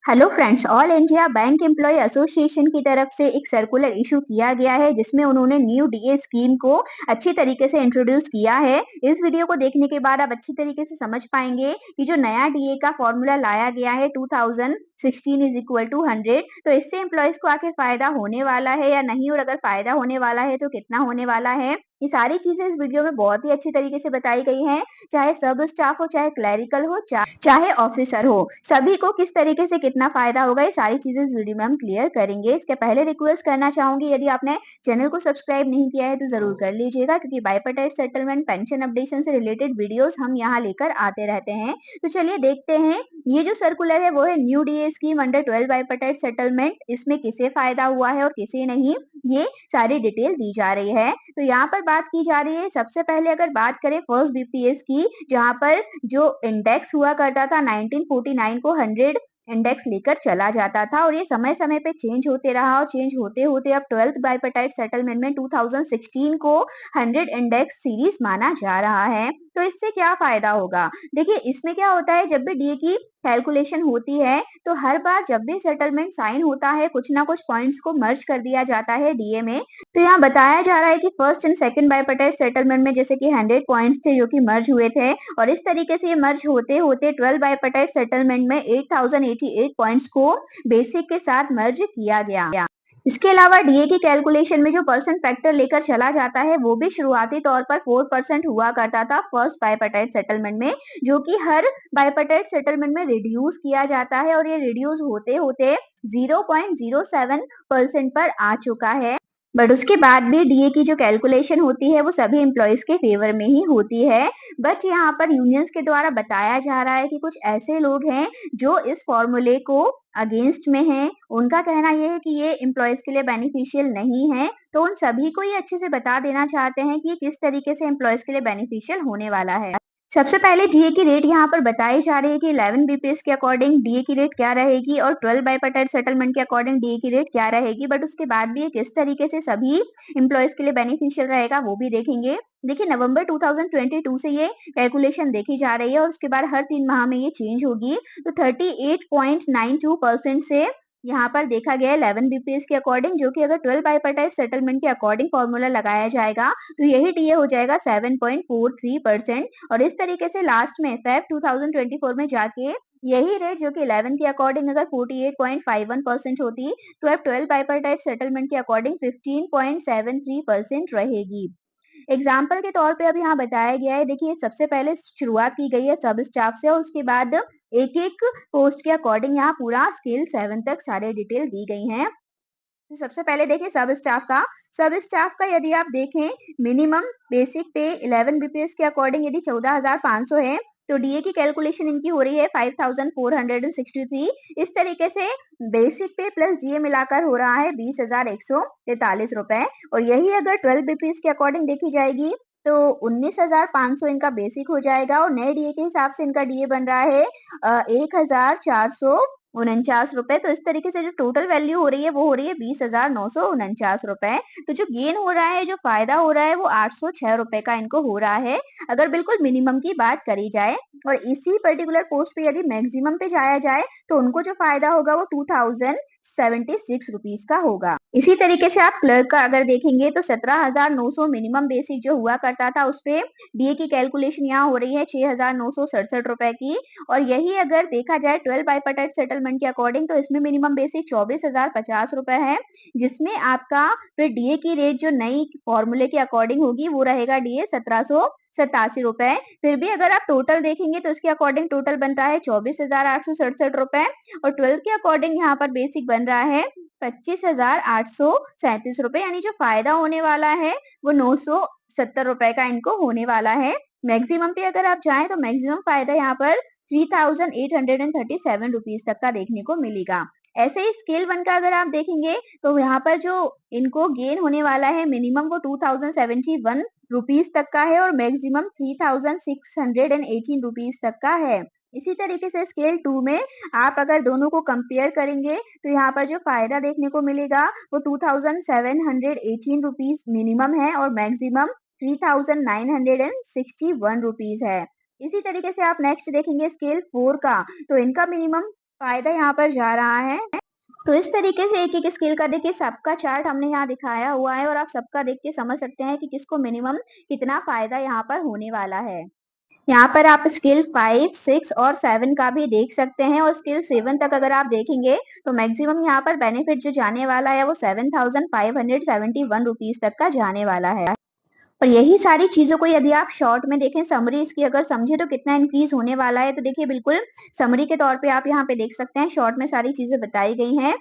Hello friends, all India bank employ association की तरफ से एक सर्कुलर इशू किया गया है जिसमें उन्होंने न्यू डीए स्कीम को अच्छी तरीके से इंट्रोड्यूस किया है। इस वीडियो को देखने के बाद आप अच्छी तरीके से समझ पाएंगे कि जो नया डीए का फॉर्मूला लाया गया है 2016 इज इक्वल टू 100, तो इससे एम्प्लॉयज को आखिर फायदा होने वाला है या नहीं, और अगर फायदा होने वाला है तो कितना होने वाला है। ये सारी चीजें इस वीडियो में बहुत ही अच्छी तरीके से बताई गई हैं। चाहे सब स्टाफ हो, चाहे क्लरिकल हो, चाहे ऑफिसर हो, सभी को किस तरीके से कितना फायदा होगा, ये सारी चीजें इस वीडियो में हम क्लियर करेंगे। इसके पहले रिक्वेस्ट करना चाहूंगी, यदि आपने चैनल को सब्सक्राइब नहीं किया है तो जरूर कर लीजिएगा, क्योंकि बाइपर्टाइट सेटलमेंट पेंशन अपडेशन से रिलेटेड वीडियोस हम यहाँ लेकर आते रहते हैं। तो चलिए देखते हैं, ये जो सर्कुलर है वो है new DA scheme under 12 bipartite settlement. इसमें किसे फायदा हुआ है और किसे नहीं, ये सारी डिटेल दी जा रही है। तो यहाँ पर बात की जा रही है, सबसे पहले अगर बात करें फर्स्ट बीपीएस की, जहाँ पर जो इंडेक्स हुआ करता था 1949 को 100 इंडेक्स लेकर चला जाता था, और ये समय समय पे चेंज होते रहा, और चेंज होते होते अब 12th बाइपर्टाइट सेटलमेंट में 2016 को 100 इंडेक्स सीरीज माना जा रहा है। तो इससे क्या फायदा होगा, देखिए इसमें क्या होता है, जब भी डीए की कैलकुलेशन होती है तो हर बार जब भी सेटलमेंट साइन होता है कुछ ना कुछ पॉइंट्स को मर्ज कर दिया जाता है डीए में। तो यहाँ बताया जा रहा है कि first and second bipartite settlement में जैसे कि 100 पॉइंट्स थे जो कि मर्ज हुए थे, और इस तरीके से ये मर्ज होते होते 12 बाइपर्टाइट सेटलमेंट में 8088 पॉइंट्स को बेसिक के साथ मर्ज किया गया। इसके अलावा डीए की कैलकुलेशन में जो परसेंट फैक्टर लेकर चला जाता है वो भी शुरुआती तौर पर 4% हुआ करता था फर्स्ट बाइपर्टाइट सेटलमेंट में, जो कि हर बाइपर्टाइट सेटलमेंट में रिड्यूस किया जाता है, और ये रिड्यूस होते होते 0.07% पर आ चुका है। बट उसके बाद भी डीए की जो कैलकुलेशन होती है वो सभी एम्प्लॉयज के फेवर में ही होती है। बट यहाँ पर यूनियंस के द्वारा बताया जा रहा है कि कुछ ऐसे लोग हैं जो इस फॉर्मूले को अगेंस्ट में हैं। उनका कहना यह है कि ये एम्प्लॉयज के लिए बेनिफिशियल नहीं है, तो उन सभी को ये अच्छे से बता देना चाहते हैं कि किस तरीके से एम्प्लॉयज के लिए बेनिफिशियल होने वाला है। सबसे पहले डीए की रेट यहाँ पर बताई जा रही है कि 11 बीपीएस के अकॉर्डिंग डीए की रेट क्या रहेगी, और 12 बाइपर्टाइट सेटलमेंट के अकॉर्डिंग डीए की रेट क्या रहेगी। बट उसके बाद भी ये किस तरीके से सभी एम्प्लॉयज के लिए बेनिफिशियल रहेगा वो भी देखेंगे। देखिए नवंबर 2022 से ये कैलकुलेशन देखी जा रही है, और उसके बाद हर 3 माह में ये चेंज होगी। तो 38.92% से यहाँ पर देखा गया है 11 बीपीएस के अकॉर्डिंग, जो कि अगर 12 बाइपर्टाइट सेटलमेंट के अकॉर्डिंग फॉर्मूला लगाया जाएगा तो यही डीए हो जाएगा 7.43%। और इस तरीके से लास्ट में फेब 2024 में जाके यही रेट जो कि 11 के अकॉर्डिंग अगर 48.51% होती, तो अब 12 बाइपर्टाइट सेटलमेंट के अकॉर्डिंग 15.73% रहेगी। एग्जाम्पल के तौर पे अब यहाँ बताया गया है, देखिए सबसे पहले शुरुआत की गई है सब स्टाफ से, और उसके बाद एक एक पोस्ट के अकॉर्डिंग यहाँ पूरा स्केल 7 तक सारे डिटेल दी गई हैं। तो सबसे पहले देखिए सब स्टाफ का यदि आप देखें, मिनिमम बेसिक पे 11 बीपीएस के अकॉर्डिंग यदि 14,500 है, तो डीए की कैलकुलेशन इनकी हो रही है 5,463। इस तरीके से बेसिक पे प्लस डीए मिलाकर हो रहा है 20,143 रुपए। और यही अगर 12 बीपीएस के अकॉर्डिंग देखी जाएगी तो 19,500 इनका बेसिक हो जाएगा, और नए डीए के हिसाब से इनका डीए बन रहा है 1,449 रुपए। तो इस तरीके से जो टोटल वैल्यू हो रही है वो हो रही है 20,949 रुपए। तो जो गेन हो रहा है, जो फायदा हो रहा है, वो 806 रुपए का इनको हो रहा है, अगर बिल्कुल मिनिमम की बात करी जाए। और इसी पर्टिकुलर पोस्ट पे यदि मैक्सिमम पे जाया जाए तो उनको जो फायदा होगा वो 2076 रुपीज का होगा। इसी तरीके से आप क्लर्क का अगर देखेंगे तो 17,900 मिनिमम बेसिक जो हुआ करता था उस पे डीए की कैलकुलेशन यहाँ हो रही है 6,967 रुपए की। और यही अगर देखा जाए 12 बाइपर्टाइट सेटलमेंट के अकॉर्डिंग, तो इसमें मिनिमम बेसिक 24,050 रुपए है, जिसमें आपका फिर डीए की रेट जो नई फॉर्मूले के अकॉर्डिंग होगी वो रहेगा डीए 1,787 रुपए। फिर भी अगर आप टोटल देखेंगे तो इसके अकॉर्डिंग टोटल बनता है 24,867 रुपए, और 12 के अकॉर्डिंग यहाँ पर बेसिक बन रहा है 25,837 रुपए। यानी जो फायदा होने वाला है वो 970 रुपए का इनको होने वाला है। मैक्सिमम पे अगर आप जाएं तो मैक्सिमम फायदा यहाँ पर 3,837 रुपीज तक का देखने को मिलेगा। ऐसे ही स्केल 1 का अगर आप देखेंगे तो यहाँ पर जो इनको गेन होने वाला है मिनिमम वो 2,071 रुपीज तक का है, और मैक्सिमम 3,618 रुपीज तक का है। इसी तरीके से स्केल 2 में आप अगर दोनों को कंपेयर करेंगे तो यहाँ पर जो फायदा देखने को मिलेगा वो 2,718 रुपीज मिनिमम है, और मैक्सिमम 3,961 रुपीज है। इसी तरीके से आप नेक्स्ट देखेंगे स्केल 4 का, तो इनका मिनिमम फायदा यहाँ पर जा रहा है। तो इस तरीके से एक-एक स्किल का देखिए सबका चार्ट हमने यहाँ दिखाया हुआ है और आप सबका देख के समझ सकते हैं कि किसको मिनिमम कितना फ़ायदा यहाँ पर होने वाला है। यहाँ पर आप स्किल 5, 6 और 7 का भी देख सकते हैं और स्किल 7 तक अगर आप देखेंगे तो मैक्सिमम यहाँ पर बेनिफिट जो जाने वाला है वो 7,571 रुपीज़ तक का जाने वाला है। और यही सारी चीज़ों को यदि आप शॉर्ट में देखें, समरी इसकी अगर समझे तो कितना इंक्रीज़ होने वाला है, तो देखिए बिल्कुल समरी के तौर पे आप यहाँ पे देख सकते हैं, शॉर्ट में सारी चीज़ें बताई गई हैं।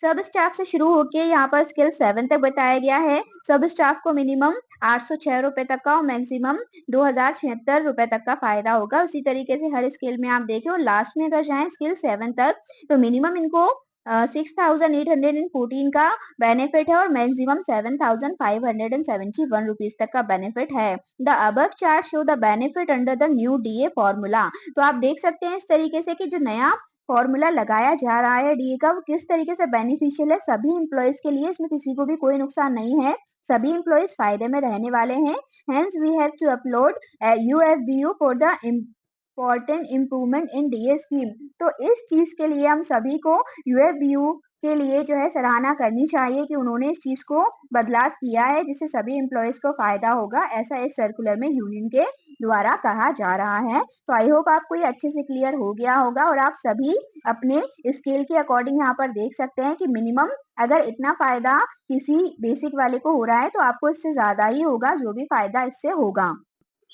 सब स्टाफ से शुरू होके यहाँ पर स्किल 7 तक बताया गया है। सब स्टाफ को मिनिमम 806 रुपए तक का और मैक्सिमम 2076 रुपए तक का फायदा होगा। उसी तरीके से हर स्किल में आप देखें और लास्ट में अगर जाएं स्किल 7 तक तो मिनिमम इनको 6,814 का बेनिफिट है और मैक्सिमम 7,571 रुपीज तक का बेनिफिट है। The above chart show the benefit under the new DA formula. तो आप देख सकते हैं इस तरीके से कि जो नया फॉर्मूला लगाया जा रहा है डीए का वो किस तरीके से बेनिफिशियल है सभी एम्प्लॉयज के लिए, इसमें किसी को भी कोई नुकसान नहीं है, सभी एम्प्लॉयज फायदे में रहने वाले हैं। Hence we have to upload UFBU for the important improvement in DA scheme. तो इस चीज के लिए हम सभी को यूएफबीयू के लिए जो है सराहना करनी चाहिए कि उन्होंने इस चीज को बदलाव किया है जिससे सभी एम्प्लॉयज को फायदा होगा, ऐसा इस सर्कुलर में यूनियन के द्वारा कहा जा रहा है। तो आई होप आपको ये अच्छे से क्लियर हो गया होगा और आप सभी अपने स्केल के अकॉर्डिंग यहाँ पर देख सकते हैं कि मिनिमम अगर इतना फायदा किसी बेसिक वाले को हो रहा है तो आपको इससे ज्यादा ही होगा जो भी फायदा इससे होगा।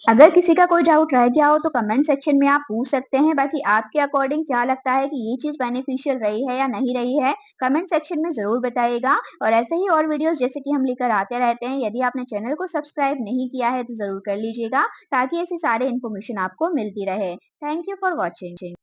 अगर किसी का कोई डाउट रह गया हो तो कमेंट सेक्शन में आप पूछ सकते हैं। बाकी आपके अकॉर्डिंग क्या लगता है कि ये चीज बेनिफिशियल रही है या नहीं रही है, कमेंट सेक्शन में जरूर बताइएगा। और ऐसे ही और वीडियोस जैसे कि हम लेकर आते रहते हैं, यदि आपने चैनल को सब्सक्राइब नहीं किया है तो जरूर कर लीजिएगा ताकि ऐसी सारे इन्फॉर्मेशन आपको मिलती रहे। Thank you for watching.